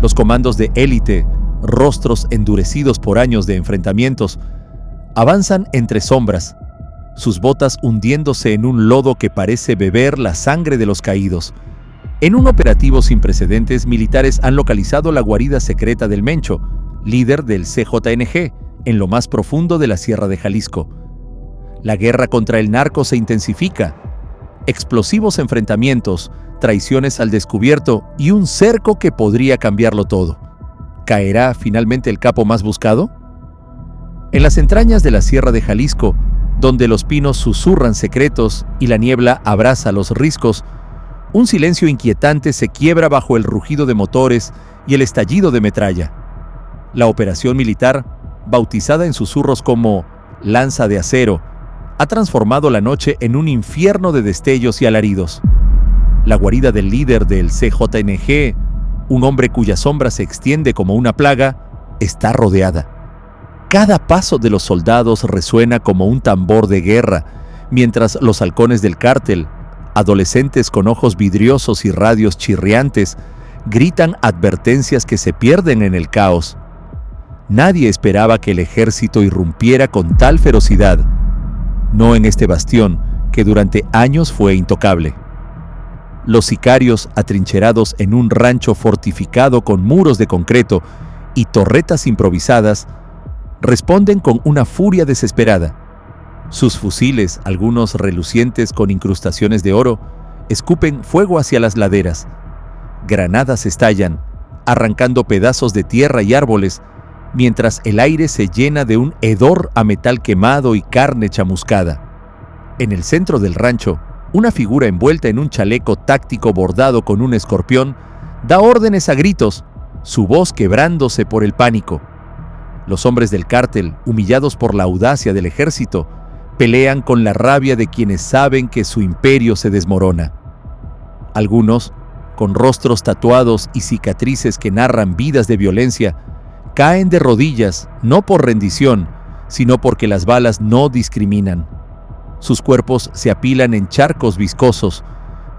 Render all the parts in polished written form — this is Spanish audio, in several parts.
Los comandos de élite, rostros endurecidos por años de enfrentamientos, avanzan entre sombras, sus botas hundiéndose en un lodo que parece beber la sangre de los caídos. En un operativo sin precedentes, militares han localizado la guarida secreta del Mencho, líder del CJNG, en lo más profundo de la Sierra de Jalisco. La guerra contra el narco se intensifica. Explosivos enfrentamientos, traiciones al descubierto y un cerco que podría cambiarlo todo. ¿Caerá finalmente el capo más buscado? En las entrañas de la Sierra de Jalisco, donde los pinos susurran secretos y la niebla abraza los riscos, un silencio inquietante se quiebra bajo el rugido de motores y el estallido de metralla. La operación militar, bautizada en susurros como Lanza de Acero, ha transformado la noche en un infierno de destellos y alaridos. La guarida del líder del CJNG, un hombre cuya sombra se extiende como una plaga, está rodeada. Cada paso de los soldados resuena como un tambor de guerra, mientras los halcones del cártel, adolescentes con ojos vidriosos y radios chirriantes, gritan advertencias que se pierden en el caos. Nadie esperaba que el ejército irrumpiera con tal ferocidad, no en este bastión que durante años fue intocable. Los sicarios, atrincherados en un rancho fortificado con muros de concreto y torretas improvisadas, responden con una furia desesperada. Sus fusiles, algunos relucientes con incrustaciones de oro, escupen fuego hacia las laderas. Granadas estallan, arrancando pedazos de tierra y árboles, mientras el aire se llena de un hedor a metal quemado y carne chamuscada. En el centro del rancho, una figura envuelta en un chaleco táctico bordado con un escorpión da órdenes a gritos, su voz quebrándose por el pánico. Los hombres del cártel, humillados por la audacia del ejército, pelean con la rabia de quienes saben que su imperio se desmorona. Algunos, con rostros tatuados y cicatrices que narran vidas de violencia, caen de rodillas, no por rendición, sino porque las balas no discriminan. Sus cuerpos se apilan en charcos viscosos,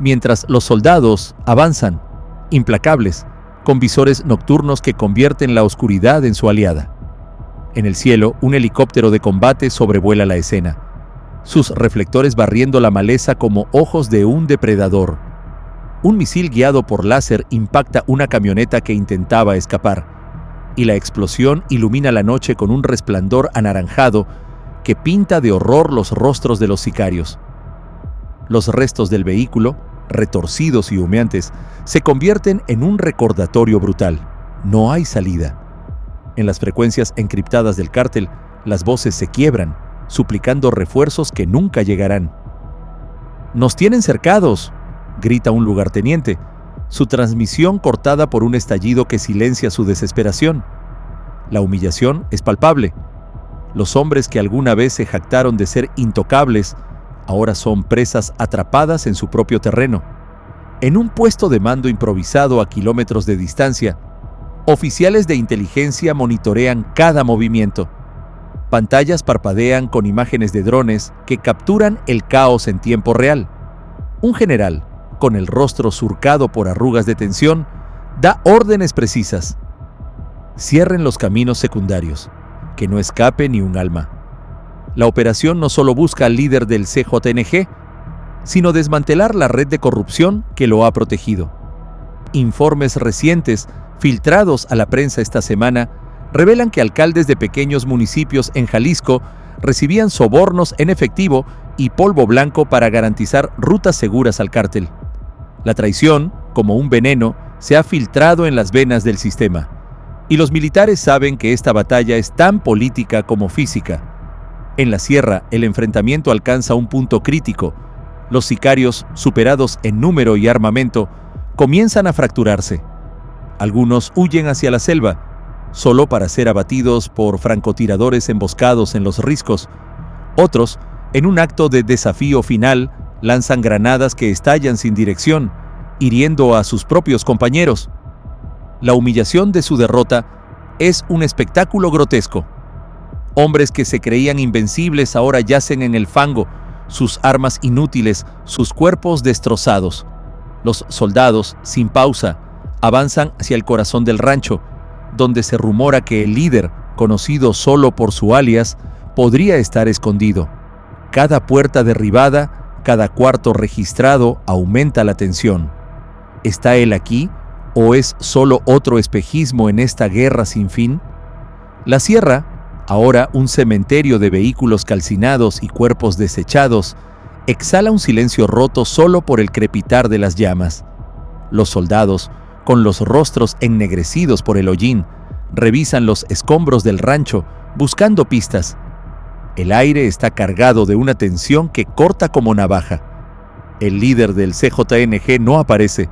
mientras los soldados avanzan, implacables, con visores nocturnos que convierten la oscuridad en su aliada. En el cielo, un helicóptero de combate sobrevuela la escena, sus reflectores barriendo la maleza como ojos de un depredador. Un misil guiado por láser impacta una camioneta que intentaba escapar, y la explosión ilumina la noche con un resplandor anaranjado que pinta de horror los rostros de los sicarios. Los restos del vehículo, retorcidos y humeantes, se convierten en un recordatorio brutal. No hay salida. En las frecuencias encriptadas del cártel, las voces se quiebran, suplicando refuerzos que nunca llegarán. «¡Nos tienen cercados!», grita un lugarteniente, su transmisión cortada por un estallido que silencia su desesperación. La humillación es palpable. Los hombres que alguna vez se jactaron de ser intocables, ahora son presas atrapadas en su propio terreno. En un puesto de mando improvisado a kilómetros de distancia, oficiales de inteligencia monitorean cada movimiento. Pantallas parpadean con imágenes de drones que capturan el caos en tiempo real. Un general, con el rostro surcado por arrugas de tensión, da órdenes precisas. Cierren los caminos secundarios, que no escape ni un alma. La operación no solo busca al líder del CJNG, sino desmantelar la red de corrupción que lo ha protegido. Informes recientes, filtrados a la prensa esta semana, revelan que alcaldes de pequeños municipios en Jalisco recibían sobornos en efectivo y polvo blanco para garantizar rutas seguras al cártel. La traición, como un veneno, se ha filtrado en las venas del sistema. Y los militares saben que esta batalla es tan política como física. En la sierra, el enfrentamiento alcanza un punto crítico. Los sicarios, superados en número y armamento, comienzan a fracturarse. Algunos huyen hacia la selva, solo para ser abatidos por francotiradores emboscados en los riscos. Otros, en un acto de desafío final, lanzan granadas que estallan sin dirección, hiriendo a sus propios compañeros. La humillación de su derrota es un espectáculo grotesco. Hombres que se creían invencibles ahora yacen en el fango, sus armas inútiles, sus cuerpos destrozados. Los soldados, sin pausa, Avanzan hacia el corazón del rancho, donde se rumora que el líder, conocido solo por su alias, podría estar escondido. Cada puerta derribada, cada cuarto registrado aumenta la tensión. ¿Está él aquí o es solo otro espejismo en esta guerra sin fin? La sierra, ahora un cementerio de vehículos calcinados y cuerpos desechados, exhala un silencio roto solo por el crepitar de las llamas. Los soldados, con los rostros ennegrecidos por el hollín, revisan los escombros del rancho buscando pistas. El aire está cargado de una tensión que corta como navaja. El líder del CJNG no aparece.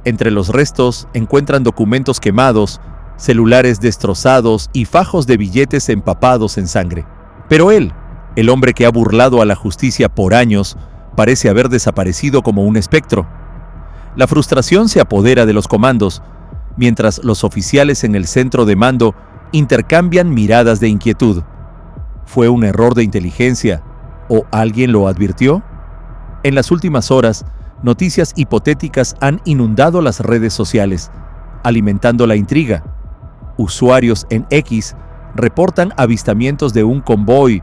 Entre los restos encuentran documentos quemados, celulares destrozados y fajos de billetes empapados en sangre. Pero él, el hombre que ha burlado a la justicia por años, parece haber desaparecido como un espectro. La frustración se apodera de los comandos, mientras los oficiales en el centro de mando intercambian miradas de inquietud. ¿Fue un error de inteligencia o alguien lo advirtió? En las últimas horas, noticias hipotéticas han inundado las redes sociales, alimentando la intriga. Usuarios en X reportan avistamientos de un convoy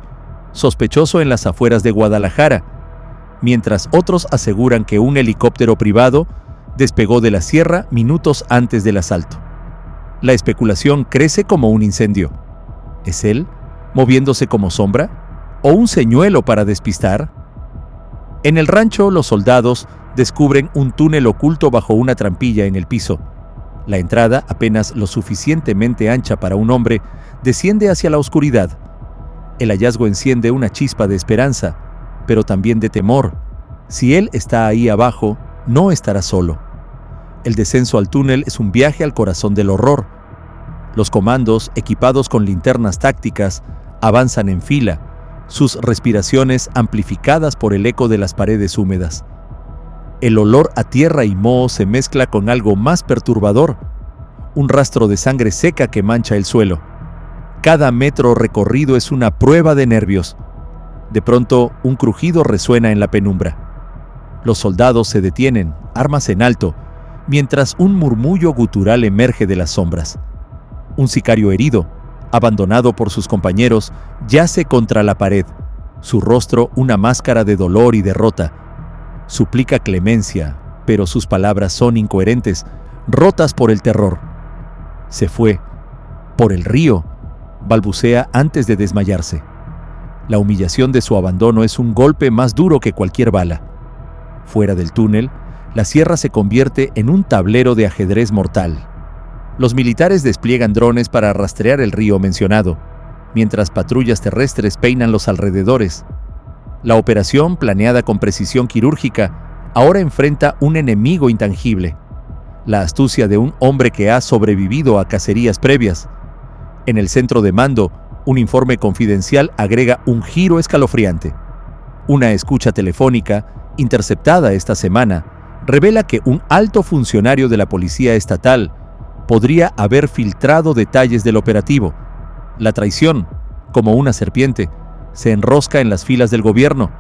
sospechoso en las afueras de Guadalajara, mientras otros aseguran que un helicóptero privado despegó de la sierra minutos antes del asalto. La especulación crece como un incendio. ¿Es él, moviéndose como sombra? ¿O un señuelo para despistar? En el rancho, los soldados descubren un túnel oculto bajo una trampilla en el piso. La entrada, apenas lo suficientemente ancha para un hombre, desciende hacia la oscuridad. El hallazgo enciende una chispa de esperanza, pero también de temor. Si él está ahí abajo, no estará solo. El descenso al túnel es un viaje al corazón del horror. Los comandos, equipados con linternas tácticas, avanzan en fila, sus respiraciones amplificadas por el eco de las paredes húmedas. El olor a tierra y moho se mezcla con algo más perturbador, un rastro de sangre seca que mancha el suelo. Cada metro recorrido es una prueba de nervios. De pronto, un crujido resuena en la penumbra. Los soldados se detienen, armas en alto, mientras un murmullo gutural emerge de las sombras. Un sicario herido, abandonado por sus compañeros, yace contra la pared, su rostro una máscara de dolor y derrota. Suplica clemencia, pero sus palabras son incoherentes, rotas por el terror. Se fue. Por el río, balbucea antes de desmayarse. La humillación de su abandono es un golpe más duro que cualquier bala. Fuera del túnel, la sierra se convierte en un tablero de ajedrez mortal. Los militares despliegan drones para rastrear el río mencionado, mientras patrullas terrestres peinan los alrededores. La operación, planeada con precisión quirúrgica, ahora enfrenta un enemigo intangible: la astucia de un hombre que ha sobrevivido a cacerías previas. En el centro de mando, un informe confidencial agrega un giro escalofriante. Una escucha telefónica, interceptada esta semana, revela que un alto funcionario de la policía estatal podría haber filtrado detalles del operativo. La traición, como una serpiente, se enrosca en las filas del gobierno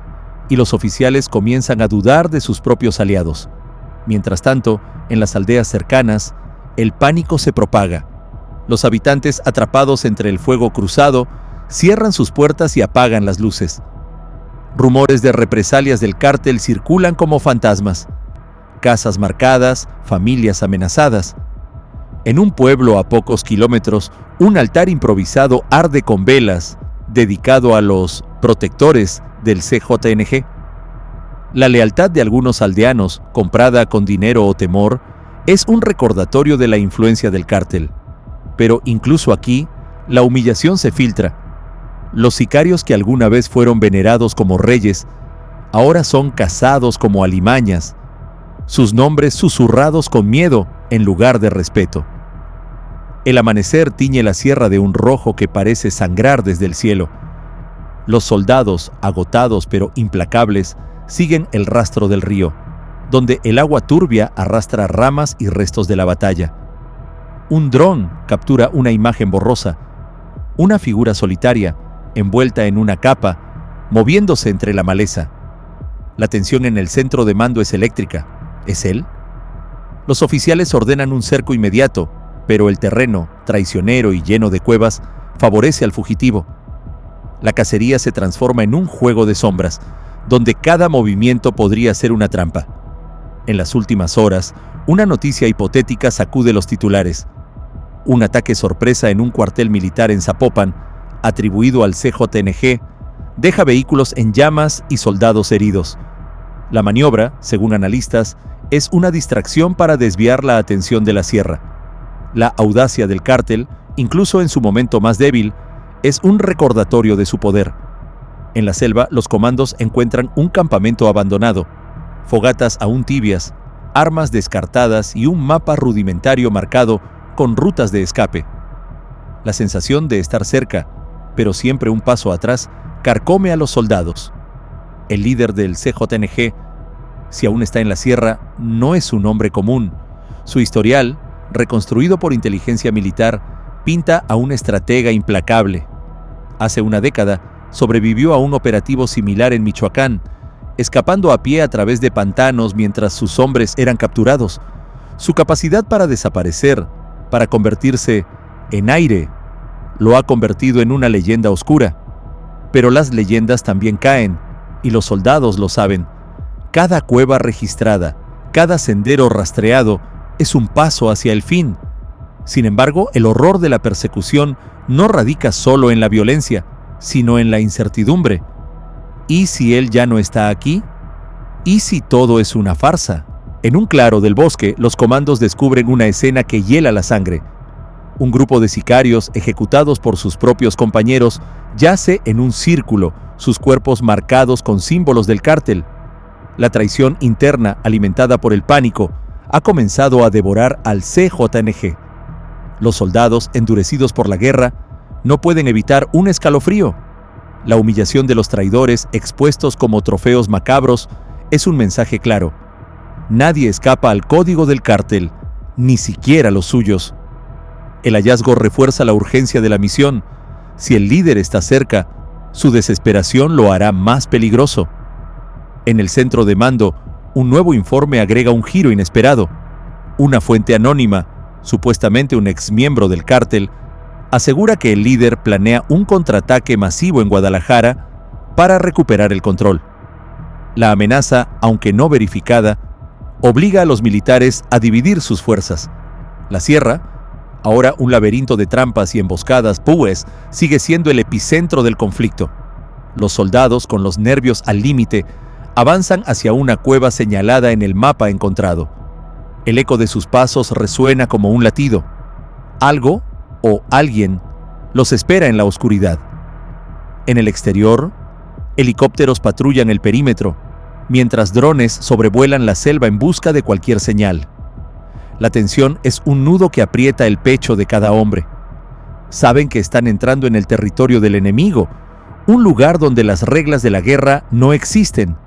y los oficiales comienzan a dudar de sus propios aliados. Mientras tanto, en las aldeas cercanas, el pánico se propaga. Los habitantes, atrapados entre el fuego cruzado, cierran sus puertas y apagan las luces. Rumores de represalias del cártel circulan como fantasmas. Casas marcadas, familias amenazadas. En un pueblo a pocos kilómetros, un altar improvisado arde con velas, dedicado a los protectores del CJNG. La lealtad de algunos aldeanos, comprada con dinero o temor, es un recordatorio de la influencia del cártel. Pero incluso aquí, la humillación se filtra. Los sicarios que alguna vez fueron venerados como reyes, ahora son cazados como alimañas, sus nombres susurrados con miedo en lugar de respeto. El amanecer tiñe la sierra de un rojo que parece sangrar desde el cielo. Los soldados, agotados pero implacables, siguen el rastro del río, donde el agua turbia arrastra ramas y restos de la batalla. Un dron captura una imagen borrosa, una figura solitaria, envuelta en una capa, moviéndose entre la maleza. La tensión en el centro de mando es eléctrica. ¿Es él? Los oficiales ordenan un cerco inmediato, pero el terreno, traicionero y lleno de cuevas, favorece al fugitivo. La cacería se transforma en un juego de sombras, donde cada movimiento podría ser una trampa. En las últimas horas, una noticia hipotética sacude los titulares. Un ataque sorpresa en un cuartel militar en Zapopan, atribuido al CJNG, deja vehículos en llamas y soldados heridos. La maniobra, según analistas, es una distracción para desviar la atención de la sierra. La audacia del cártel, incluso en su momento más débil, es un recordatorio de su poder. En la selva, los comandos encuentran un campamento abandonado, fogatas aún tibias, armas descartadas y un mapa rudimentario marcado con rutas de escape. La sensación de estar cerca, pero siempre un paso atrás, carcome a los soldados. El líder del CJNG, si aún está en la sierra, no es un hombre común. Su historial, reconstruido por inteligencia militar, pinta a un estratega implacable. Hace una década, sobrevivió a un operativo similar en Michoacán, escapando a pie a través de pantanos mientras sus hombres eran capturados. Su capacidad para desaparecer, para convertirse en aire, lo ha convertido en una leyenda oscura. Pero las leyendas también caen, y los soldados lo saben. Cada cueva registrada, cada sendero rastreado, es un paso hacia el fin. Sin embargo, el horror de la persecución no radica solo en la violencia, sino en la incertidumbre. ¿Y si él ya no está aquí? ¿Y si todo es una farsa? En un claro del bosque, los comandos descubren una escena que hiela la sangre. Un grupo de sicarios, ejecutados por sus propios compañeros, yace en un círculo, sus cuerpos marcados con símbolos del cártel. La traición interna, alimentada por el pánico, ha comenzado a devorar al CJNG. Los soldados, endurecidos por la guerra, no pueden evitar un escalofrío. La humillación de los traidores, expuestos como trofeos macabros, es un mensaje claro. Nadie escapa al código del cártel, ni siquiera los suyos. El hallazgo refuerza la urgencia de la misión. Si el líder está cerca, su desesperación lo hará más peligroso. En el centro de mando, un nuevo informe agrega un giro inesperado. Una fuente anónima, supuestamente un exmiembro del cártel, asegura que el líder planea un contraataque masivo en Guadalajara para recuperar el control. La amenaza, aunque no verificada, obliga a los militares a dividir sus fuerzas. La sierra, ahora un laberinto de trampas y emboscadas, pues, sigue siendo el epicentro del conflicto. Los soldados, con los nervios al límite, avanzan hacia una cueva señalada en el mapa encontrado. El eco de sus pasos resuena como un latido. Algo o alguien los espera en la oscuridad. En el exterior, helicópteros patrullan el perímetro, mientras drones sobrevuelan la selva en busca de cualquier señal. La tensión es un nudo que aprieta el pecho de cada hombre. Saben que están entrando en el territorio del enemigo, un lugar donde las reglas de la guerra no existen.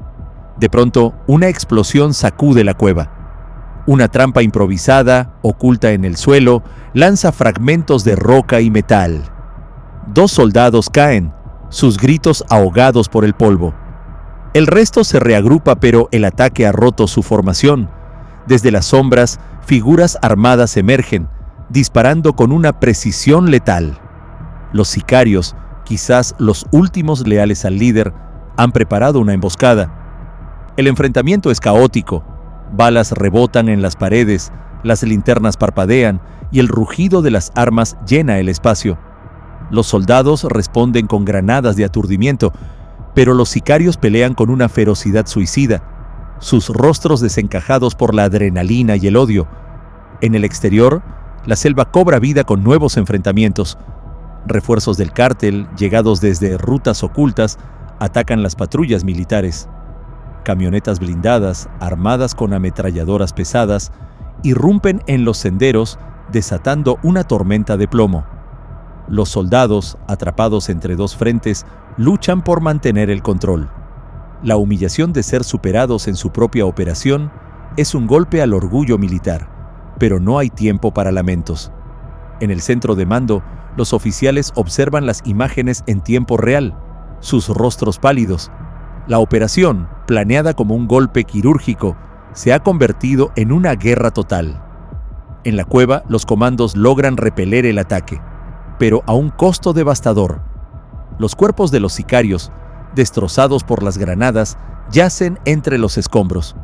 De pronto, una explosión sacude la cueva. Una trampa improvisada, oculta en el suelo, lanza fragmentos de roca y metal. 2 soldados caen, sus gritos ahogados por el polvo. El resto se reagrupa, pero el ataque ha roto su formación. Desde las sombras, figuras armadas emergen, disparando con una precisión letal. Los sicarios, quizás los últimos leales al líder, han preparado una emboscada. El enfrentamiento es caótico. Balas rebotan en las paredes, las linternas parpadean y el rugido de las armas llena el espacio. Los soldados responden con granadas de aturdimiento, pero los sicarios pelean con una ferocidad suicida, sus rostros desencajados por la adrenalina y el odio. En el exterior, la selva cobra vida con nuevos enfrentamientos. Refuerzos del cártel, llegados desde rutas ocultas, atacan las patrullas militares. Camionetas blindadas, armadas con ametralladoras pesadas, irrumpen en los senderos, desatando una tormenta de plomo. Los soldados, atrapados entre 2 frentes, luchan por mantener el control. La humillación de ser superados en su propia operación es un golpe al orgullo militar, pero no hay tiempo para lamentos. En el centro de mando, los oficiales observan las imágenes en tiempo real, sus rostros pálidos. La operación, planeada como un golpe quirúrgico, se ha convertido en una guerra total. En la cueva, los comandos logran repeler el ataque, pero a un costo devastador. Los cuerpos de los sicarios, destrozados por las granadas, yacen entre los escombros.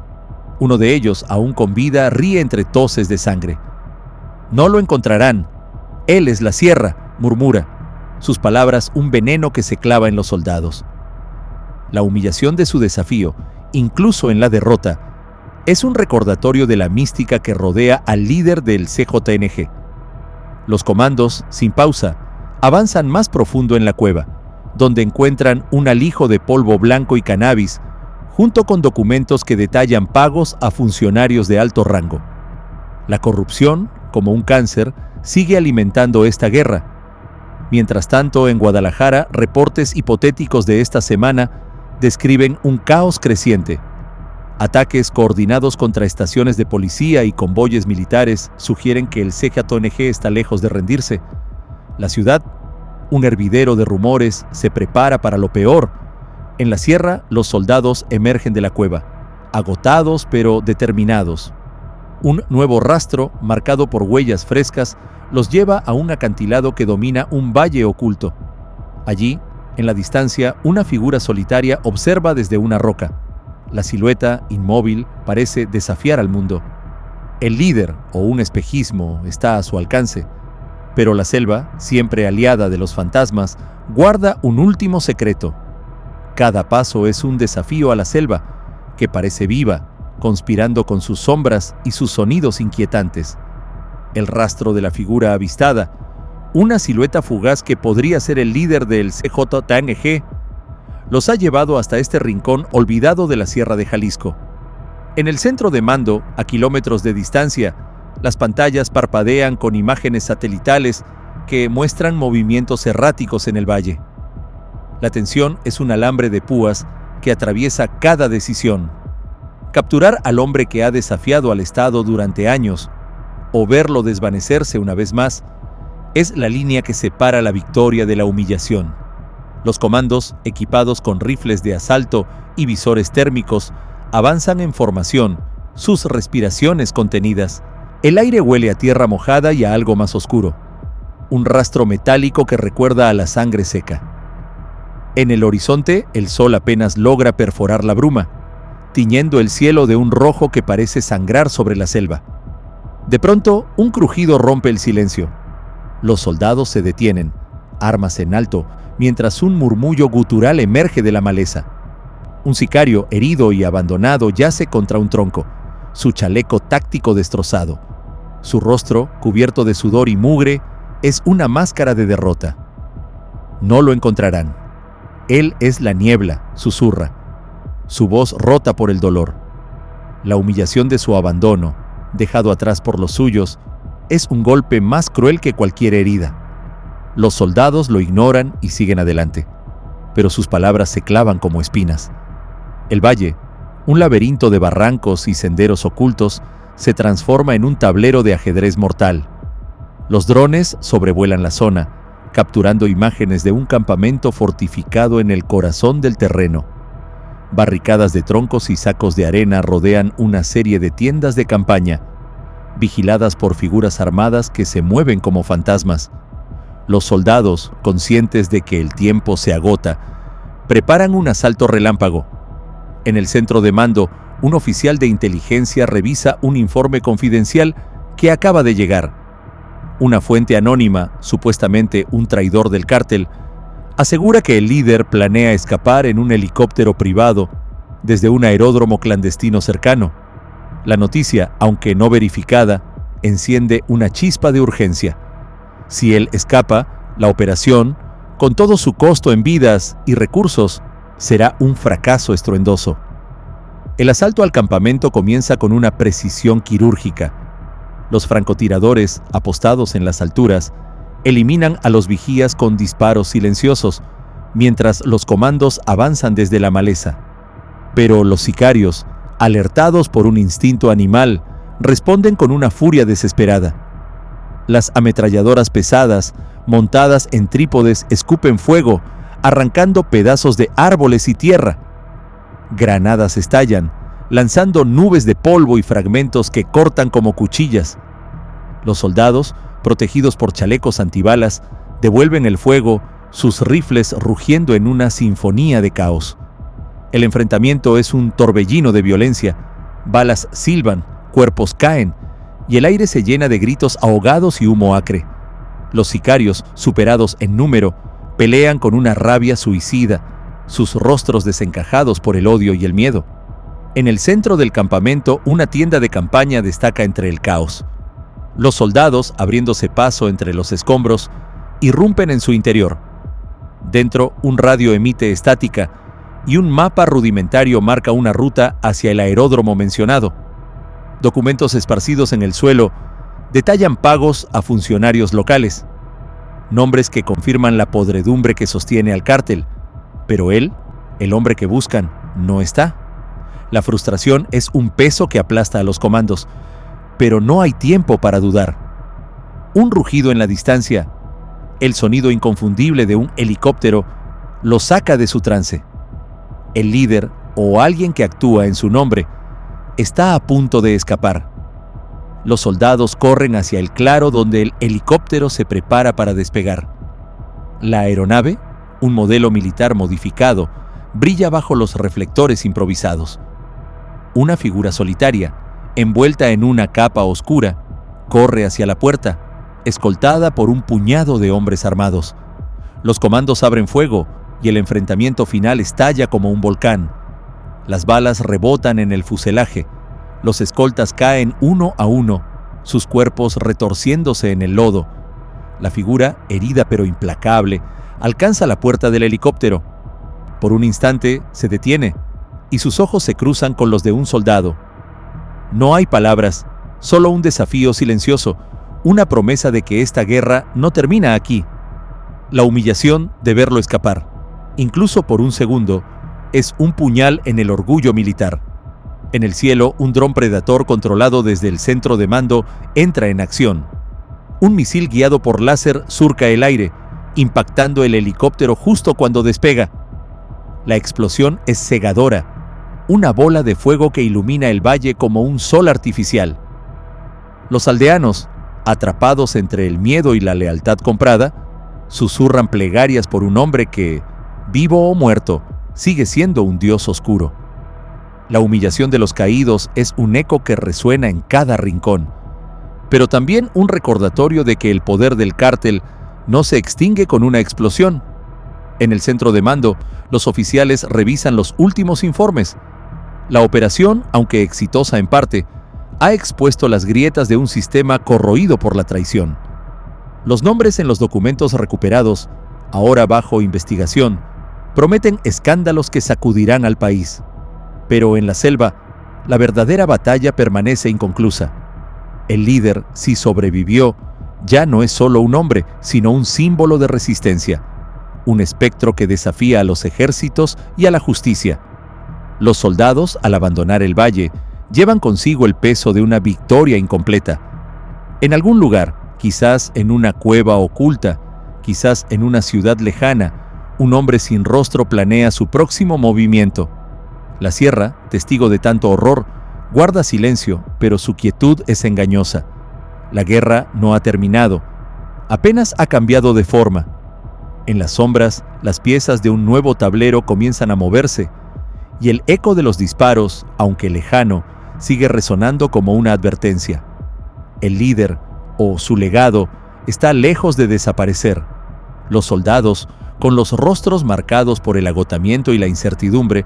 Uno de ellos, aún con vida, ríe entre toses de sangre. «No lo encontrarán. Él es la sierra», murmura. Sus palabras un veneno que se clava en los soldados. La humillación de su desafío, incluso en la derrota, es un recordatorio de la mística que rodea al líder del CJNG. Los comandos, sin pausa, avanzan más profundo en la cueva, donde encuentran un alijo de polvo blanco y cannabis, junto con documentos que detallan pagos a funcionarios de alto rango. La corrupción, como un cáncer, sigue alimentando esta guerra. Mientras tanto, en Guadalajara, reportes hipotéticos de esta semana describen un caos creciente. Ataques coordinados contra estaciones de policía y convoyes militares sugieren que el CJNG está lejos de rendirse. La ciudad, un hervidero de rumores, se prepara para lo peor. En la sierra, los soldados emergen de la cueva, agotados pero determinados. Un nuevo rastro, marcado por huellas frescas, los lleva a un acantilado que domina un valle oculto. Allí, en la distancia, una figura solitaria observa desde una roca. La silueta, inmóvil, parece desafiar al mundo. El líder, o un espejismo, está a su alcance. Pero la selva, siempre aliada de los fantasmas, guarda un último secreto. Cada paso es un desafío a la selva, que parece viva, conspirando con sus sombras y sus sonidos inquietantes. El rastro de la figura avistada, una silueta fugaz que podría ser el líder del CJNG, los ha llevado hasta este rincón olvidado de la Sierra de Jalisco. En el centro de mando, a kilómetros de distancia, las pantallas parpadean con imágenes satelitales que muestran movimientos erráticos en el valle. La tensión es un alambre de púas que atraviesa cada decisión. Capturar al hombre que ha desafiado al Estado durante años, o verlo desvanecerse una vez más, es la línea que separa la victoria de la humillación. Los comandos, equipados con rifles de asalto y visores térmicos, avanzan en formación, sus respiraciones contenidas. El aire huele a tierra mojada y a algo más oscuro. Un rastro metálico que recuerda a la sangre seca. En el horizonte, el sol apenas logra perforar la bruma, tiñendo el cielo de un rojo que parece sangrar sobre la selva. De pronto, un crujido rompe el silencio. Los soldados se detienen, armas en alto, mientras un murmullo gutural emerge de la maleza. Un sicario, herido y abandonado, yace contra un tronco, su chaleco táctico destrozado. Su rostro, cubierto de sudor y mugre, es una máscara de derrota. No lo encontrarán. Él es la niebla, susurra, su voz rota por el dolor. La humillación de su abandono, dejado atrás por los suyos, es un golpe más cruel que cualquier herida. Los soldados lo ignoran y siguen adelante, pero sus palabras se clavan como espinas. El valle, un laberinto de barrancos y senderos ocultos, se transforma en un tablero de ajedrez mortal. Los drones sobrevuelan la zona, capturando imágenes de un campamento fortificado en el corazón del terreno. Barricadas de troncos y sacos de arena rodean una serie de tiendas de campaña, vigiladas por figuras armadas que se mueven como fantasmas. Los soldados, conscientes de que el tiempo se agota, preparan un asalto relámpago. En el centro de mando, un oficial de inteligencia revisa un informe confidencial que acaba de llegar. Una fuente anónima, supuestamente un traidor del cártel, asegura que el líder planea escapar en un helicóptero privado desde un aeródromo clandestino cercano. La noticia, aunque no verificada, enciende una chispa de urgencia. Si él escapa, la operación, con todo su costo en vidas y recursos, será un fracaso estruendoso. El asalto al campamento comienza con una precisión quirúrgica. Los francotiradores, apostados en las alturas, eliminan a los vigías con disparos silenciosos, mientras los comandos avanzan desde la maleza. Pero los sicarios, alertados por un instinto animal, responden con una furia desesperada. Las ametralladoras pesadas, montadas en trípodes, escupen fuego, arrancando pedazos de árboles y tierra. Granadas estallan, lanzando nubes de polvo y fragmentos que cortan como cuchillas. Los soldados, protegidos por chalecos antibalas, devuelven el fuego, sus rifles rugiendo en una sinfonía de caos. El enfrentamiento es un torbellino de violencia, balas silban, cuerpos caen, y el aire se llena de gritos ahogados y humo acre. Los sicarios, superados en número, pelean con una rabia suicida, sus rostros desencajados por el odio y el miedo. En el centro del campamento, una tienda de campaña destaca entre el caos. Los soldados, abriéndose paso entre los escombros, irrumpen en su interior. Dentro, un radio emite estática y un mapa rudimentario marca una ruta hacia el aeródromo mencionado. Documentos esparcidos en el suelo detallan pagos a funcionarios locales, nombres que confirman la podredumbre que sostiene al cártel, pero él, el hombre que buscan, no está. La frustración es un peso que aplasta a los comandos, pero no hay tiempo para dudar. Un rugido en la distancia, el sonido inconfundible de un helicóptero, lo saca de su trance. El líder, o alguien que actúa en su nombre, está a punto de escapar. Los soldados corren hacia el claro donde el helicóptero se prepara para despegar. La aeronave, un modelo militar modificado, brilla bajo los reflectores improvisados. Una figura solitaria, envuelta en una capa oscura, corre hacia la puerta, escoltada por un puñado de hombres armados. Los comandos abren fuego y el enfrentamiento final estalla como un volcán. Las balas rebotan en el fuselaje, los escoltas caen uno a uno, sus cuerpos retorciéndose en el lodo. La figura, herida pero implacable, alcanza la puerta del helicóptero. Por un instante se detiene y sus ojos se cruzan con los de un soldado. No hay palabras, solo un desafío silencioso, una promesa de que esta guerra no termina aquí. La humillación de verlo escapar, incluso por un segundo, es un puñal en el orgullo militar. En el cielo, un dron Predator controlado desde el centro de mando entra en acción. Un misil guiado por láser surca el aire, impactando el helicóptero justo cuando despega. La explosión es cegadora, una bola de fuego que ilumina el valle como un sol artificial. Los aldeanos, atrapados entre el miedo y la lealtad comprada, susurran plegarias por un hombre que, vivo o muerto, sigue siendo un dios oscuro. La humillación de los caídos es un eco que resuena en cada rincón, pero también un recordatorio de que el poder del cártel no se extingue con una explosión. En el centro de mando, los oficiales revisan los últimos informes. La operación, aunque exitosa en parte, ha expuesto las grietas de un sistema corroído por la traición. Los nombres en los documentos recuperados, ahora bajo investigación, prometen escándalos que sacudirán al país. Pero en la selva, la verdadera batalla permanece inconclusa. El líder, si sobrevivió, ya no es solo un hombre, sino un símbolo de resistencia, un espectro que desafía a los ejércitos y a la justicia. Los soldados, al abandonar el valle, llevan consigo el peso de una victoria incompleta. En algún lugar, quizás en una cueva oculta, quizás en una ciudad lejana, un hombre sin rostro planea su próximo movimiento. La sierra, testigo de tanto horror, guarda silencio, pero su quietud es engañosa. La guerra no ha terminado, apenas ha cambiado de forma. En las sombras, las piezas de un nuevo tablero comienzan a moverse, y el eco de los disparos, aunque lejano, sigue resonando como una advertencia. El líder, o su legado, está lejos de desaparecer. Los soldados, con los rostros marcados por el agotamiento y la incertidumbre,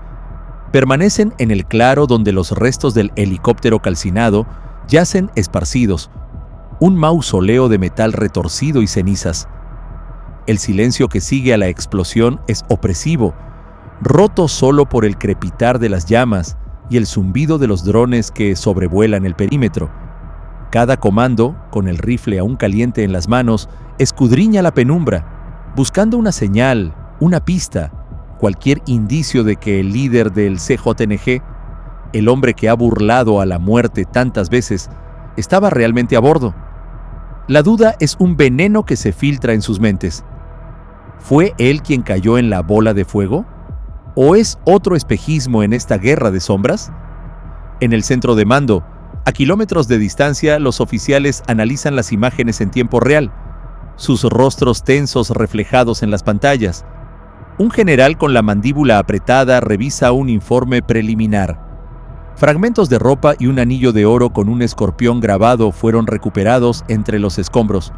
permanecen en el claro donde los restos del helicóptero calcinado yacen esparcidos, un mausoleo de metal retorcido y cenizas. El silencio que sigue a la explosión es opresivo, roto solo por el crepitar de las llamas y el zumbido de los drones que sobrevuelan el perímetro. Cada comando, con el rifle aún caliente en las manos, escudriña la penumbra, buscando una señal, una pista, cualquier indicio de que el líder del CJNG, el hombre que ha burlado a la muerte tantas veces, estaba realmente a bordo. La duda es un veneno que se filtra en sus mentes. ¿Fue él quien cayó en la bola de fuego? ¿O es otro espejismo en esta guerra de sombras? En el centro de mando, a kilómetros de distancia, los oficiales analizan las imágenes en tiempo real, sus rostros tensos reflejados en las pantallas. Un general con la mandíbula apretada revisa un informe preliminar. Fragmentos de ropa y un anillo de oro con un escorpión grabado fueron recuperados entre los escombros.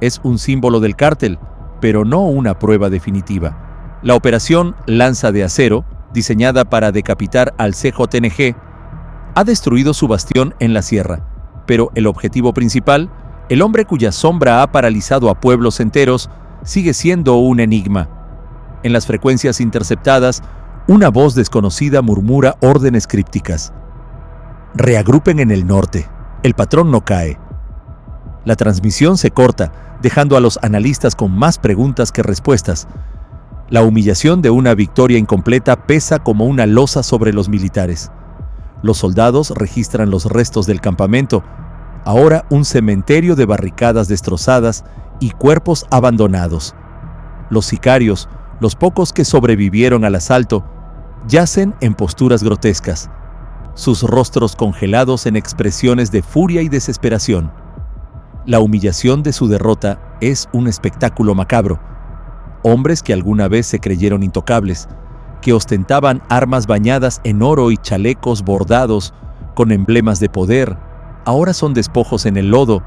Es un símbolo del cártel, pero no una prueba definitiva. La operación Lanza de Acero, diseñada para decapitar al CJNG, ha destruido su bastión en la sierra, pero el objetivo principal, el hombre cuya sombra ha paralizado a pueblos enteros, sigue siendo un enigma. En las frecuencias interceptadas, una voz desconocida murmura órdenes crípticas. Reagrupen en el norte. El patrón no cae. La transmisión se corta, dejando a los analistas con más preguntas que respuestas. La humillación de una victoria incompleta pesa como una losa sobre los militares. Los soldados registran los restos del campamento, ahora un cementerio de barricadas destrozadas y cuerpos abandonados. Los sicarios, los pocos que sobrevivieron al asalto, yacen en posturas grotescas, sus rostros congelados en expresiones de furia y desesperación. La humillación de su derrota es un espectáculo macabro. Hombres que alguna vez se creyeron intocables, que ostentaban armas bañadas en oro y chalecos bordados con emblemas de poder, ahora son despojos en el lodo,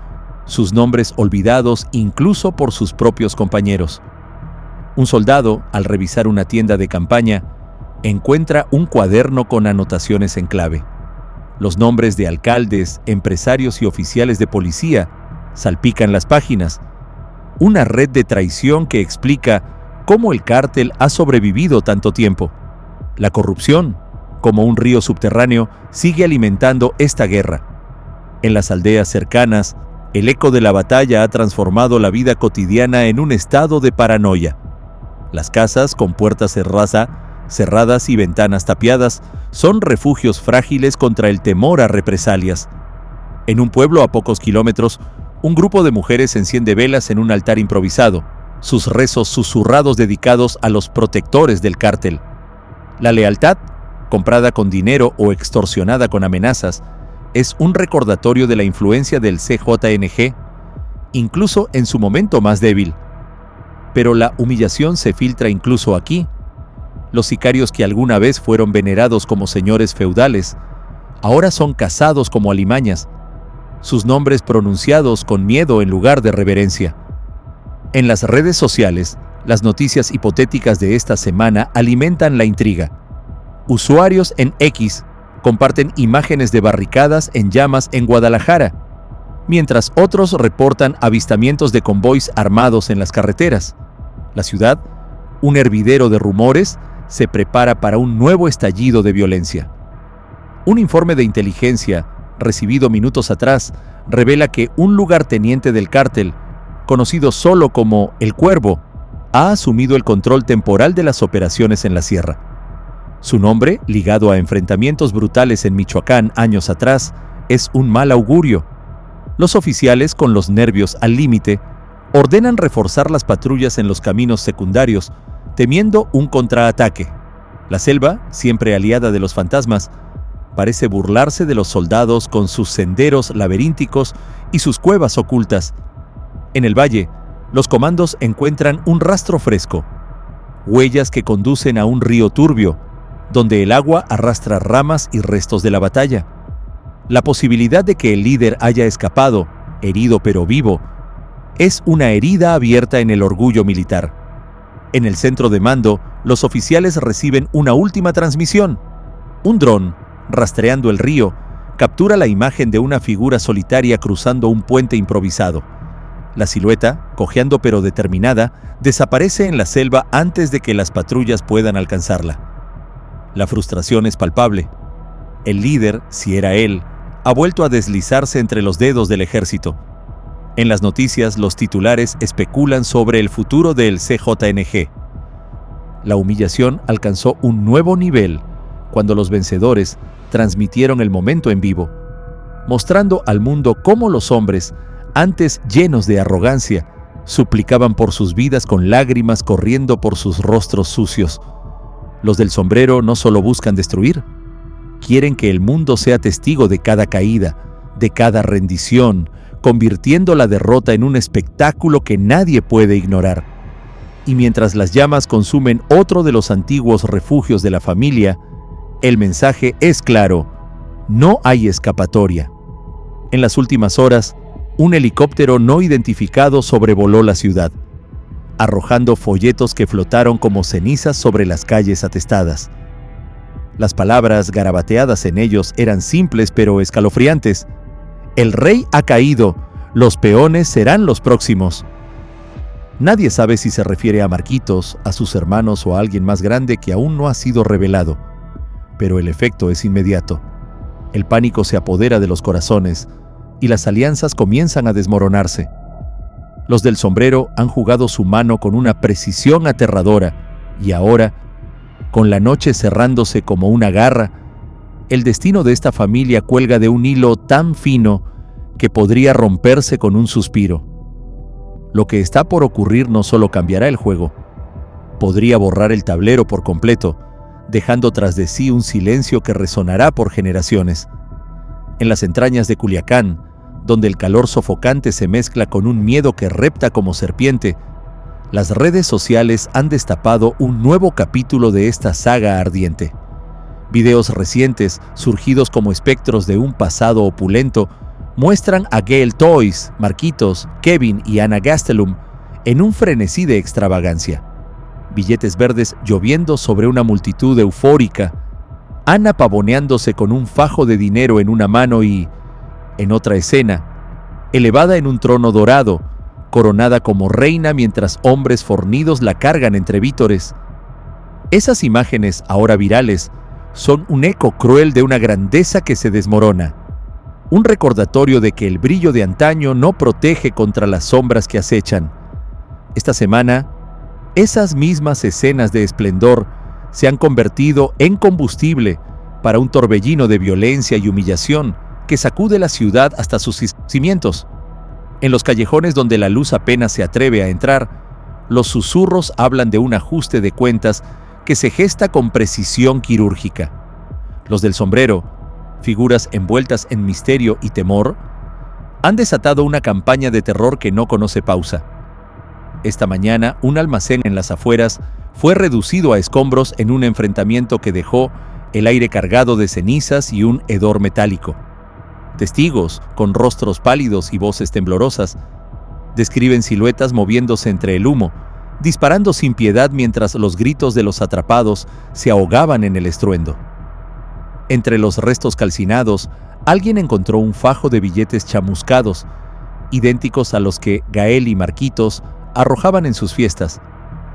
sus nombres olvidados incluso por sus propios compañeros. Un soldado, al revisar una tienda de campaña, encuentra un cuaderno con anotaciones en clave. Los nombres de alcaldes, empresarios y oficiales de policía salpican las páginas. Una red de traición que explica cómo el cártel ha sobrevivido tanto tiempo. La corrupción, como un río subterráneo, sigue alimentando esta guerra. En las aldeas cercanas, el eco de la batalla ha transformado la vida cotidiana en un estado de paranoia. Las casas, con puertas cerradas y ventanas tapiadas, son refugios frágiles contra el temor a represalias. En un pueblo a pocos kilómetros, un grupo de mujeres enciende velas en un altar improvisado, sus rezos susurrados dedicados a los protectores del cártel. La lealtad, comprada con dinero o extorsionada con amenazas, es un recordatorio de la influencia del CJNG, incluso en su momento más débil. Pero la humillación se filtra incluso aquí. Los sicarios que alguna vez fueron venerados como señores feudales, ahora son cazados como alimañas, sus nombres pronunciados con miedo en lugar de reverencia. En las redes sociales, las noticias hipotéticas de esta semana alimentan la intriga. Usuarios en X comparten imágenes de barricadas en llamas en Guadalajara, mientras otros reportan avistamientos de convoys armados en las carreteras. La ciudad, un hervidero de rumores, se prepara para un nuevo estallido de violencia. Un informe de inteligencia, recibido minutos atrás, revela que un lugarteniente del cártel, conocido solo como El Cuervo, ha asumido el control temporal de las operaciones en la sierra. Su nombre, ligado a enfrentamientos brutales en Michoacán años atrás, es un mal augurio. Los oficiales, con los nervios al límite, ordenan reforzar las patrullas en los caminos secundarios, temiendo un contraataque. La selva, siempre aliada de los fantasmas, parece burlarse de los soldados con sus senderos laberínticos y sus cuevas ocultas. En el valle, los comandos encuentran un rastro fresco, huellas que conducen a un río turbio, donde el agua arrastra ramas y restos de la batalla. La posibilidad de que el líder haya escapado, herido pero vivo, es una herida abierta en el orgullo militar. En el centro de mando, los oficiales reciben una última transmisión. Un dron, rastreando el río, captura la imagen de una figura solitaria cruzando un puente improvisado. La silueta, cojeando pero determinada, desaparece en la selva antes de que las patrullas puedan alcanzarla. La frustración es palpable. El líder, si era él, ha vuelto a deslizarse entre los dedos del ejército. En las noticias, los titulares especulan sobre el futuro del CJNG. La humillación alcanzó un nuevo nivel cuando los vencedores transmitieron el momento en vivo, mostrando al mundo cómo los hombres, antes llenos de arrogancia, suplicaban por sus vidas con lágrimas corriendo por sus rostros sucios. Los del sombrero no solo buscan destruir, Quieren que el mundo sea testigo de cada caída, de cada rendición, convirtiendo la derrota en un espectáculo que nadie puede ignorar. Y mientras las llamas consumen otro de los antiguos refugios de la familia, el mensaje es claro: no hay escapatoria. En las últimas horas, un helicóptero no identificado sobrevoló la ciudad, arrojando folletos que flotaron como cenizas sobre las calles atestadas. Las palabras garabateadas en ellos eran simples pero escalofriantes. El rey ha caído, los peones serán los próximos. Nadie sabe si se refiere a Marquitos, a sus hermanos o a alguien más grande que aún no ha sido revelado. Pero el efecto es inmediato. El pánico se apodera de los corazones y las alianzas comienzan a desmoronarse. Los del sombrero han jugado su mano con una precisión aterradora y ahora, con la noche cerrándose como una garra, el destino de esta familia cuelga de un hilo tan fino que podría romperse con un suspiro. Lo que está por ocurrir no solo cambiará el juego, podría borrar el tablero por completo, dejando tras de sí un silencio que resonará por generaciones. En las entrañas de Culiacán, donde el calor sofocante se mezcla con un miedo que repta como serpiente, las redes sociales han destapado un nuevo capítulo de esta saga ardiente. Videos recientes, surgidos como espectros de un pasado opulento, muestran a Gayle Toys, Marquitos, Kevin y Anna Gastelum en un frenesí de extravagancia. Billetes verdes lloviendo sobre una multitud eufórica, Anna pavoneándose con un fajo de dinero en una mano y, en otra escena, elevada en un trono dorado, coronada como reina mientras hombres fornidos la cargan entre vítores. Esas imágenes, ahora virales, son un eco cruel de una grandeza que se desmorona. Un recordatorio de que el brillo de antaño no protege contra las sombras que acechan. Esta semana, esas mismas escenas de esplendor se han convertido en combustible para un torbellino de violencia y humillación que sacude la ciudad hasta sus cimientos. En los callejones donde la luz apenas se atreve a entrar, los susurros hablan de un ajuste de cuentas que se gesta con precisión quirúrgica. Los del sombrero, figuras envueltas en misterio y temor, han desatado una campaña de terror que no conoce pausa. Esta mañana, un almacén en las afueras fue reducido a escombros en un enfrentamiento que dejó el aire cargado de cenizas y un hedor metálico. Testigos, con rostros pálidos y voces temblorosas, describen siluetas moviéndose entre el humo, disparando sin piedad mientras los gritos de los atrapados se ahogaban en el estruendo. Entre los restos calcinados, alguien encontró un fajo de billetes chamuscados, idénticos a los que Gael y Marquitos arrojaban en sus fiestas,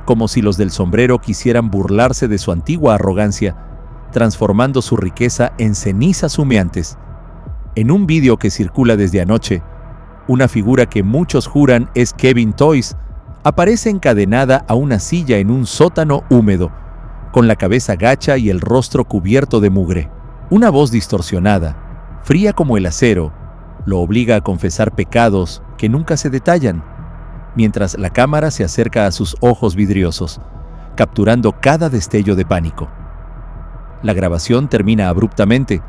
como si los del sombrero quisieran burlarse de su antigua arrogancia, transformando su riqueza en cenizas humeantes. En un vídeo que circula desde anoche, una figura que muchos juran es Kevin Toys aparece encadenada a una silla en un sótano húmedo, con la cabeza gacha y el rostro cubierto de mugre. Una voz distorsionada, fría como el acero, lo obliga a confesar pecados que nunca se detallan, mientras la cámara se acerca a sus ojos vidriosos, capturando cada destello de pánico. La grabación termina abruptamente,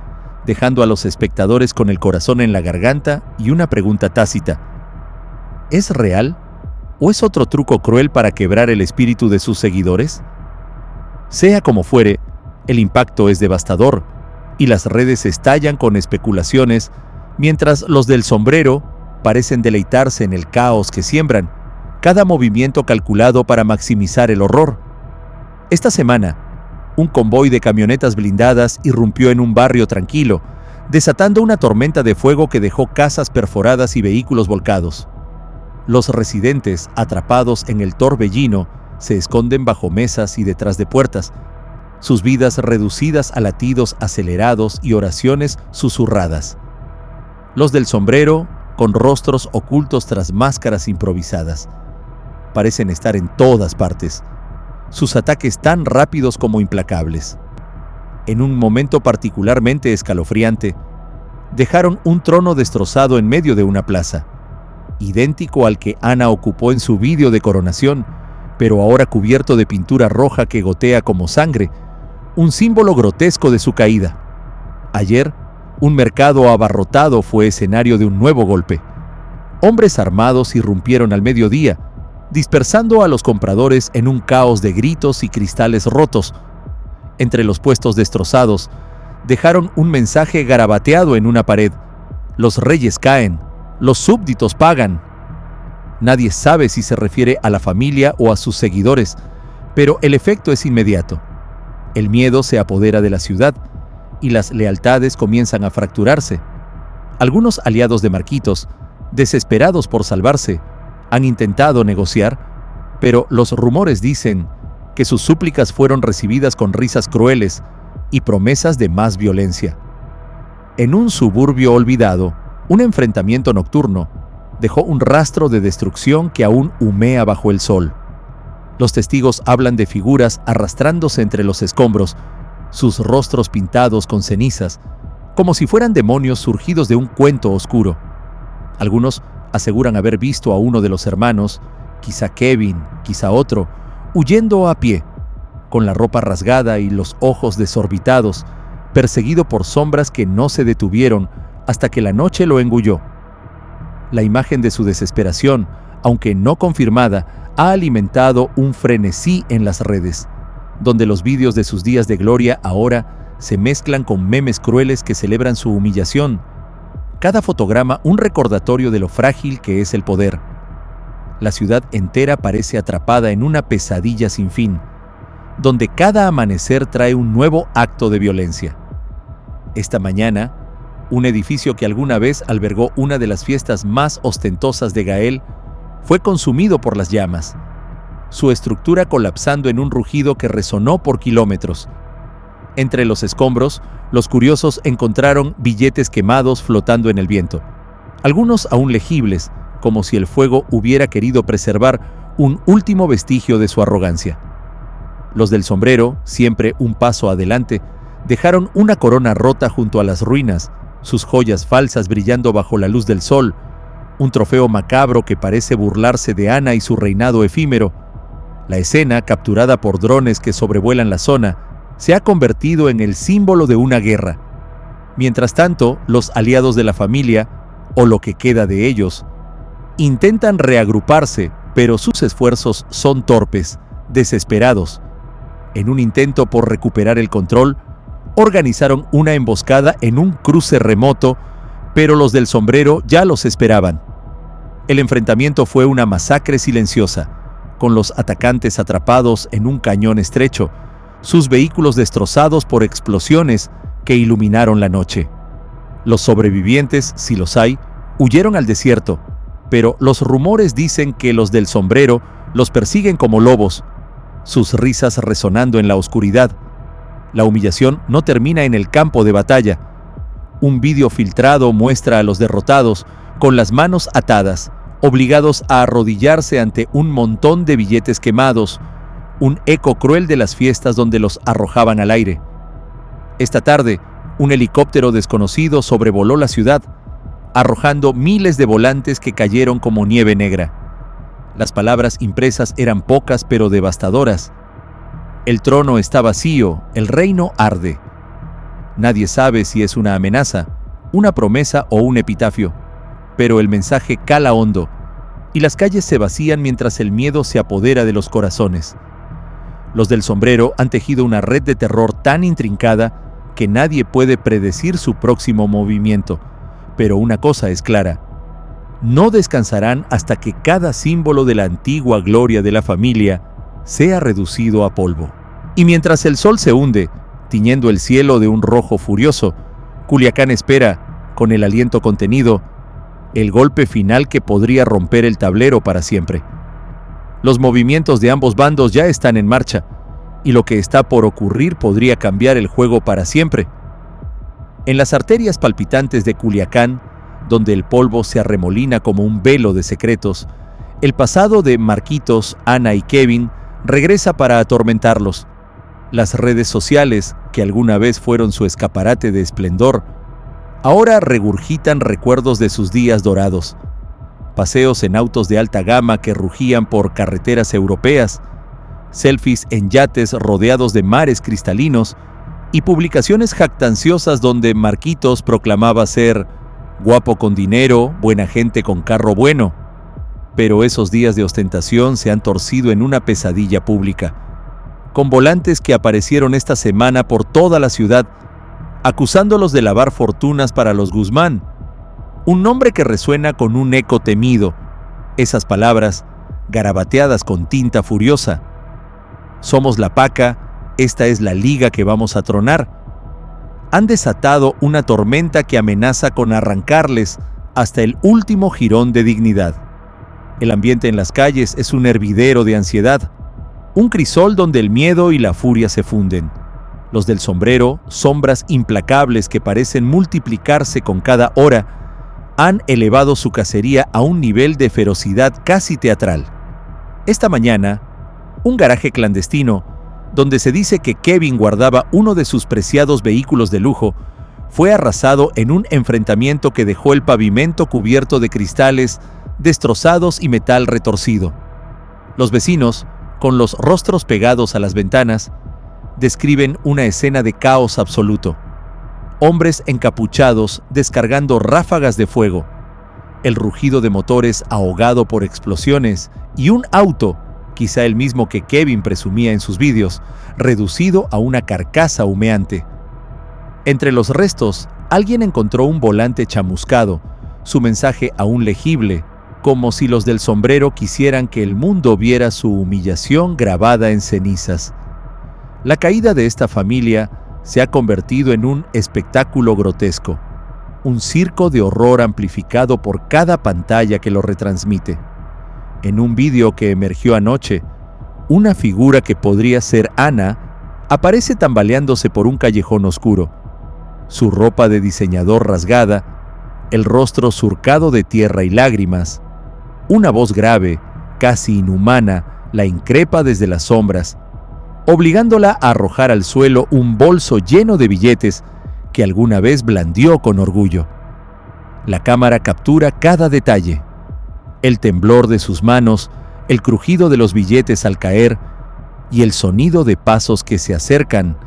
dejando a los espectadores con el corazón en la garganta y una pregunta tácita: ¿es real o es otro truco cruel para quebrar el espíritu de sus seguidores? Sea como fuere, el impacto es devastador y las redes estallan con especulaciones, mientras los del sombrero parecen deleitarse en el caos que siembran, cada movimiento calculado para maximizar el horror. Esta semana, un convoy de camionetas blindadas irrumpió en un barrio tranquilo, desatando una tormenta de fuego que dejó casas perforadas y vehículos volcados. Los residentes, atrapados en el torbellino, se esconden bajo mesas y detrás de puertas, sus vidas reducidas a latidos acelerados y oraciones susurradas. Los del sombrero, con rostros ocultos tras máscaras improvisadas, parecen estar en todas partes, sus ataques tan rápidos como implacables. En un momento particularmente escalofriante, dejaron un trono destrozado en medio de una plaza, idéntico al que Anna ocupó en su vídeo de coronación, pero ahora cubierto de pintura roja que gotea como sangre, un símbolo grotesco de su caída. Ayer, un mercado abarrotado fue escenario de un nuevo golpe. Hombres armados irrumpieron al mediodía, dispersando a los compradores en un caos de gritos y cristales rotos. Entre los puestos destrozados, dejaron un mensaje garabateado en una pared: los reyes caen, los súbditos pagan. Nadie sabe si se refiere a la familia o a sus seguidores, pero el efecto es inmediato. El miedo se apodera de la ciudad y las lealtades comienzan a fracturarse. Algunos aliados de Marquitos, desesperados por salvarse, han intentado negociar, pero los rumores dicen que sus súplicas fueron recibidas con risas crueles y promesas de más violencia. En un suburbio olvidado, un enfrentamiento nocturno dejó un rastro de destrucción que aún humea bajo el sol. Los testigos hablan de figuras arrastrándose entre los escombros, sus rostros pintados con cenizas, como si fueran demonios surgidos de un cuento oscuro. Algunos aseguran haber visto a uno de los hermanos, quizá Kevin, quizá otro, huyendo a pie, con la ropa rasgada y los ojos desorbitados, perseguido por sombras que no se detuvieron hasta que la noche lo engulló. La imagen de su desesperación, aunque no confirmada, ha alimentado un frenesí en las redes, donde los vídeos de sus días de gloria ahora se mezclan con memes crueles que celebran su humillación. Cada fotograma un recordatorio de lo frágil que es el poder. La ciudad entera parece atrapada en una pesadilla sin fin, donde cada amanecer trae un nuevo acto de violencia. Esta mañana, un edificio que alguna vez albergó una de las fiestas más ostentosas de Gael fue consumido por las llamas, su estructura colapsando en un rugido que resonó por kilómetros. Entre los escombros, los curiosos encontraron billetes quemados flotando en el viento, algunos aún legibles, como si el fuego hubiera querido preservar un último vestigio de su arrogancia. Los del sombrero, siempre un paso adelante, dejaron una corona rota junto a las ruinas, sus joyas falsas brillando bajo la luz del sol, un trofeo macabro que parece burlarse de Ana y su reinado efímero. La escena, capturada por drones que sobrevuelan la zona, se ha convertido en el símbolo de una guerra. Mientras tanto, los aliados de la familia, o lo que queda de ellos, intentan reagruparse, pero sus esfuerzos son torpes, desesperados. En un intento por recuperar el control, organizaron una emboscada en un cruce remoto, pero los del sombrero ya los esperaban. El enfrentamiento fue una masacre silenciosa, con los atacantes atrapados en un cañón estrecho, sus vehículos destrozados por explosiones que iluminaron la noche. Los sobrevivientes, si los hay, huyeron al desierto, pero los rumores dicen que los del sombrero los persiguen como lobos, sus risas resonando en la oscuridad. La humillación no termina en el campo de batalla. Un vídeo filtrado muestra a los derrotados con las manos atadas, obligados a arrodillarse ante un montón de billetes quemados, un eco cruel de las fiestas donde los arrojaban al aire. Esta tarde, un helicóptero desconocido sobrevoló la ciudad, arrojando miles de volantes que cayeron como nieve negra. Las palabras impresas eran pocas pero devastadoras. El trono está vacío, el reino arde. Nadie sabe si es una amenaza, una promesa o un epitafio, pero el mensaje cala hondo, y las calles se vacían mientras el miedo se apodera de los corazones. Los del sombrero han tejido una red de terror tan intrincada que nadie puede predecir su próximo movimiento, pero una cosa es clara: no descansarán hasta que cada símbolo de la antigua gloria de la familia sea reducido a polvo. Y mientras el sol se hunde, tiñendo el cielo de un rojo furioso, Culiacán espera, con el aliento contenido, el golpe final que podría romper el tablero para siempre. Los movimientos de ambos bandos ya están en marcha, y lo que está por ocurrir podría cambiar el juego para siempre. En las arterias palpitantes de Culiacán, donde el polvo se arremolina como un velo de secretos, el pasado de Marquitos, Ana y Kevin regresa para atormentarlos. Las redes sociales, que alguna vez fueron su escaparate de esplendor, ahora regurgitan recuerdos de sus días dorados. Paseos en autos de alta gama que rugían por carreteras europeas, selfies en yates rodeados de mares cristalinos y publicaciones jactanciosas donde Marquitos proclamaba ser guapo con dinero, buena gente con carro bueno. Pero esos días de ostentación se han torcido en una pesadilla pública, con volantes que aparecieron esta semana por toda la ciudad, acusándolos de lavar fortunas para los Guzmán, un nombre que resuena con un eco temido, esas palabras garabateadas con tinta furiosa. Somos la paca, esta es la liga que vamos a tronar. Han desatado una tormenta que amenaza con arrancarles hasta el último jirón de dignidad. El ambiente en las calles es un hervidero de ansiedad, un crisol donde el miedo y la furia se funden. Los del sombrero, sombras implacables que parecen multiplicarse con cada hora, han elevado su cacería a un nivel de ferocidad casi teatral. Esta mañana, un garaje clandestino, donde se dice que Kevin guardaba uno de sus preciados vehículos de lujo, fue arrasado en un enfrentamiento que dejó el pavimento cubierto de cristales destrozados y metal retorcido. Los vecinos, con los rostros pegados a las ventanas, describen una escena de caos absoluto. Hombres encapuchados descargando ráfagas de fuego, el rugido de motores ahogado por explosiones y un auto, quizá el mismo que Kevin presumía en sus vídeos, reducido a una carcasa humeante. Entre los restos, alguien encontró un volante chamuscado, su mensaje aún legible, como si los del sombrero quisieran que el mundo viera su humillación grabada en cenizas. La caída de esta familia se ha convertido en un espectáculo grotesco, un circo de horror amplificado por cada pantalla que lo retransmite. En un vídeo que emergió anoche, una figura que podría ser Ana aparece tambaleándose por un callejón oscuro, su ropa de diseñador rasgada, el rostro surcado de tierra y lágrimas. Una voz grave, casi inhumana, la increpa desde las sombras, obligándola a arrojar al suelo un bolso lleno de billetes que alguna vez blandió con orgullo. La cámara captura cada detalle: el temblor de sus manos, el crujido de los billetes al caer y el sonido de pasos que se acercan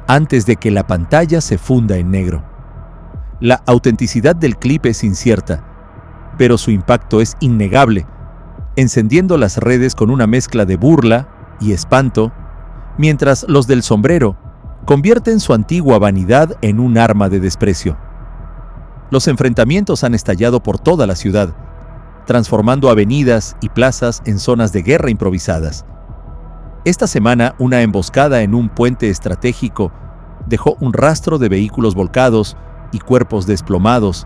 antes de que la pantalla se funda en negro. La autenticidad del clip es incierta, pero su impacto es innegable, encendiendo las redes con una mezcla de burla y espanto, mientras los del sombrero convierten su antigua vanidad en un arma de desprecio. Los enfrentamientos han estallado por toda la ciudad, transformando avenidas y plazas en zonas de guerra improvisadas. Esta semana, una emboscada en un puente estratégico dejó un rastro de vehículos volcados y cuerpos desplomados,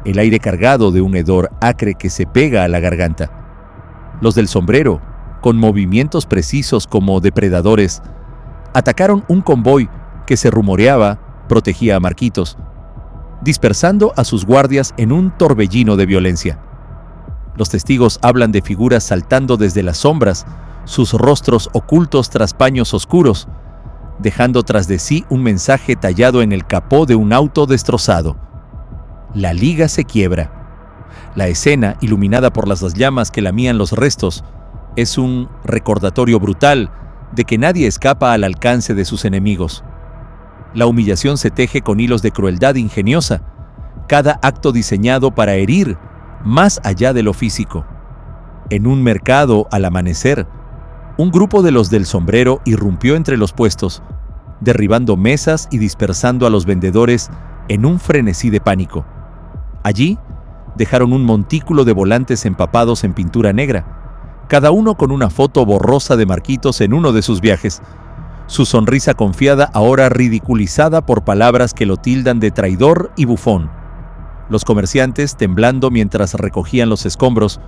el aire cargado de un hedor acre que se pega a la garganta. Los del sombrero, con movimientos precisos como depredadores, atacaron un convoy que se rumoreaba protegía a Marquitos, dispersando a sus guardias en un torbellino de violencia. Los testigos hablan de figuras saltando desde las sombras, sus rostros ocultos tras paños oscuros, dejando tras de sí un mensaje tallado en el capó de un auto destrozado. La liga se quiebra. La escena, iluminada por las llamas que lamían los restos, es un recordatorio brutal de que nadie escapa al alcance de sus enemigos. La humillación se teje con hilos de crueldad ingeniosa, cada acto diseñado para herir más allá de lo físico. En un mercado, al amanecer, un grupo de los del sombrero irrumpió entre los puestos, derribando mesas y dispersando a los vendedores en un frenesí de pánico. Allí, dejaron un montículo de volantes empapados en pintura negra, cada uno con una foto borrosa de Marquitos en uno de sus viajes, su sonrisa confiada ahora ridiculizada por palabras que lo tildan de traidor y bufón. Los comerciantes, temblando mientras recogían los escombros,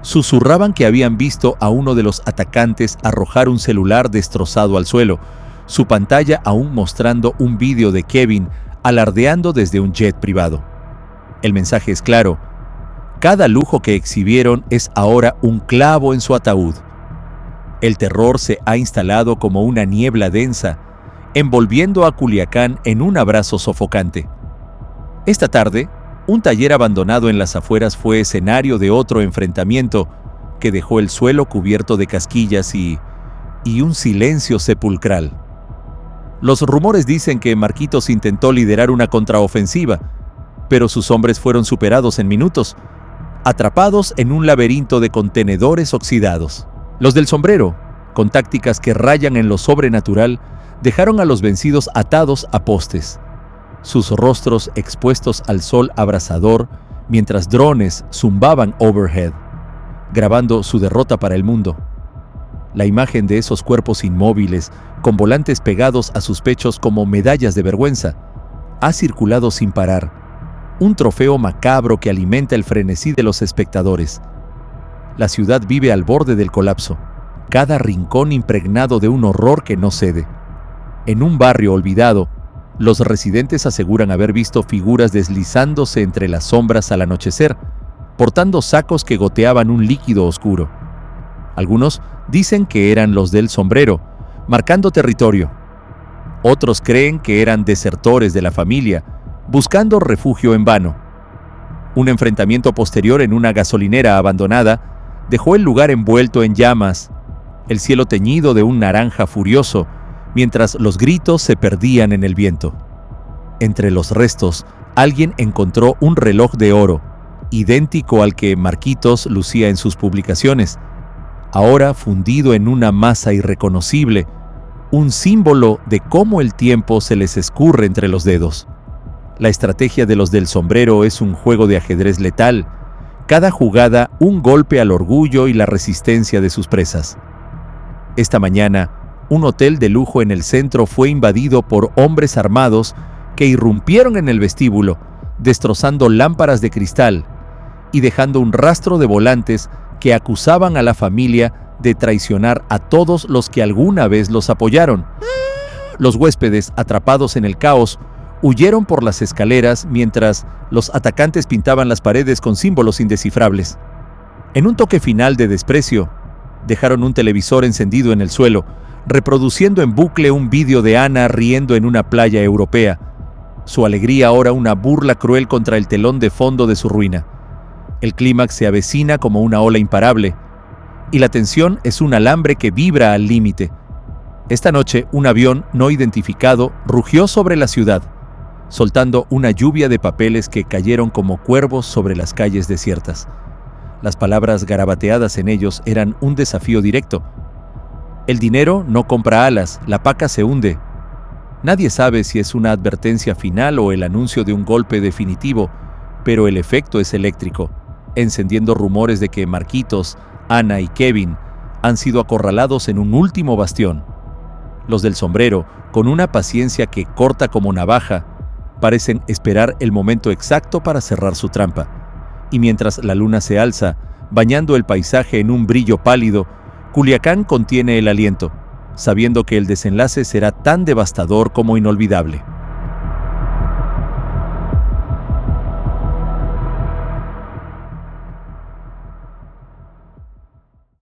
susurraban que habían visto a uno de los atacantes arrojar un celular destrozado al suelo, su pantalla aún mostrando un vídeo de Kevin alardeando desde un jet privado. El mensaje es claro: cada lujo que exhibieron es ahora un clavo en su ataúd. El terror se ha instalado como una niebla densa, envolviendo a Culiacán en un abrazo sofocante. Esta tarde, un taller abandonado en las afueras fue escenario de otro enfrentamiento que dejó el suelo cubierto de casquillas y un silencio sepulcral. Los rumores dicen que Marquitos intentó liderar una contraofensiva, pero sus hombres fueron superados en minutos, atrapados en un laberinto de contenedores oxidados. Los del sombrero, con tácticas que rayan en lo sobrenatural, dejaron a los vencidos atados a postes, sus rostros expuestos al sol abrasador mientras drones zumbaban overhead, grabando su derrota para el mundo. La imagen de esos cuerpos inmóviles, con volantes pegados a sus pechos como medallas de vergüenza, ha circulado sin parar, un trofeo macabro que alimenta el frenesí de los espectadores. La ciudad vive al borde del colapso, cada rincón impregnado de un horror que no cede. En un barrio olvidado, los residentes aseguran haber visto figuras deslizándose entre las sombras al anochecer, portando sacos que goteaban un líquido oscuro. Algunos dicen que eran los del sombrero, marcando territorio. Otros creen que eran desertores de la familia, buscando refugio en vano. Un enfrentamiento posterior en una gasolinera abandonada dejó el lugar envuelto en llamas, el cielo teñido de un naranja furioso, mientras los gritos se perdían en el viento. Entre los restos, alguien encontró un reloj de oro, idéntico al que Marquitos lucía en sus publicaciones, ahora fundido en una masa irreconocible, un símbolo de cómo el tiempo se les escurre entre los dedos. La estrategia de los del sombrero es un juego de ajedrez letal, cada jugada un golpe al orgullo y la resistencia de sus presas. Esta mañana, un hotel de lujo en el centro fue invadido por hombres armados que irrumpieron en el vestíbulo, destrozando lámparas de cristal y dejando un rastro de volantes que acusaban a la familia de traicionar a todos los que alguna vez los apoyaron. Los huéspedes, atrapados en el caos, huyeron por las escaleras mientras los atacantes pintaban las paredes con símbolos indescifrables. En un toque final de desprecio, dejaron un televisor encendido en el suelo, reproduciendo en bucle un vídeo de Ana riendo en una playa europea, su alegría ahora una burla cruel contra el telón de fondo de su ruina. El clímax se avecina como una ola imparable, y la tensión es un alambre que vibra al límite. Esta noche, un avión no identificado rugió sobre la ciudad, soltando una lluvia de papeles que cayeron como cuervos sobre las calles desiertas. Las palabras garabateadas en ellos eran un desafío directo. El dinero no compra alas, la paca se hunde. Nadie sabe si es una advertencia final o el anuncio de un golpe definitivo, pero el efecto es eléctrico, encendiendo rumores de que Marquitos, Ana y Kevin han sido acorralados en un último bastión. Los del sombrero, con una paciencia que corta como navaja, parecen esperar el momento exacto para cerrar su trampa. Y mientras la luna se alza, bañando el paisaje en un brillo pálido, Culiacán contiene el aliento, sabiendo que el desenlace será tan devastador como inolvidable.